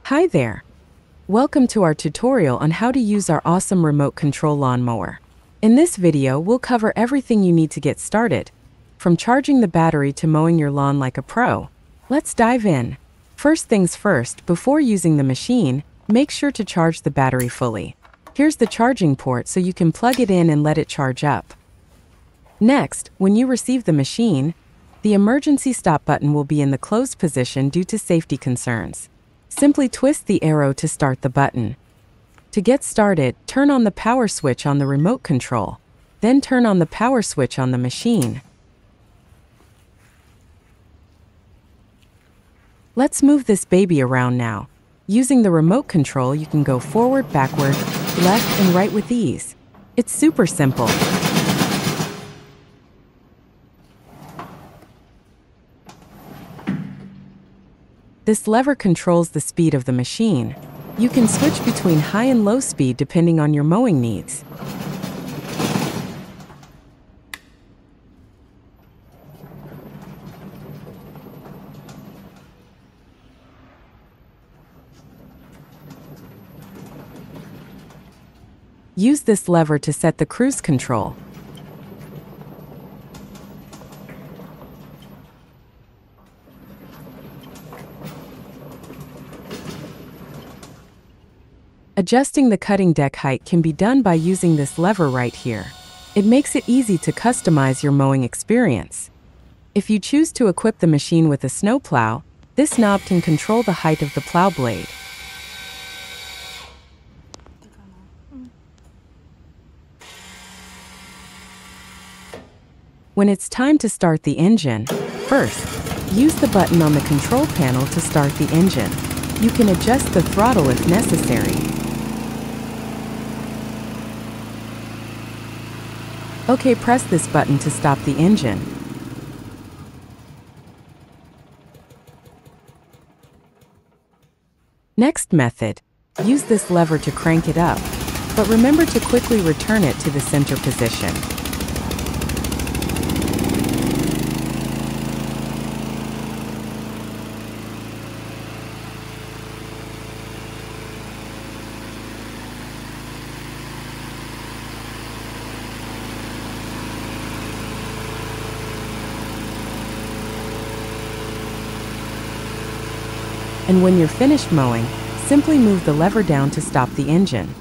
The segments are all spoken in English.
Hi there! Welcome to our tutorial on how to use our awesome remote control lawnmower. In this video, we'll cover everything you need to get started, from charging the battery to mowing your lawn like a pro. Let's dive in. First things first, before using the machine, make sure to charge the battery fully. Here's the charging port so you can plug it in and let it charge up. Next, when you receive the machine, the emergency stop button will be in the closed position due to safety concerns. Simply twist the arrow to start the button. To get started, turn on the power switch on the remote control. Then turn on the power switch on the machine. Let's move this baby around now. Using the remote control, you can go forward, backward, left, and right with ease. It's super simple. This lever controls the speed of the machine. You can switch between high and low speed depending on your mowing needs. Use this lever to set the cruise control. Adjusting the cutting deck height can be done by using this lever right here. It makes it easy to customize your mowing experience. If you choose to equip the machine with a snowplow, this knob can control the height of the plow blade. When it's time to start the engine, first, use the button on the control panel to start the engine. You can adjust the throttle if necessary. Okay, press this button to stop the engine. Next method, use this lever to crank it up, but remember to quickly return it to the center position. And when you're finished mowing, simply move the lever down to stop the engine.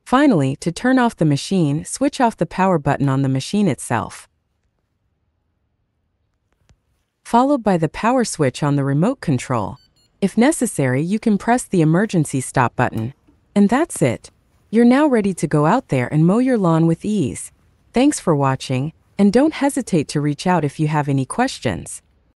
Finally, to turn off the machine, switch off the power button on the machine itself, followed by the power switch on the remote control. If necessary, you can press the emergency stop button. And that's it. You're now ready to go out there and mow your lawn with ease. Thanks for watching. And don't hesitate to reach out if you have any questions.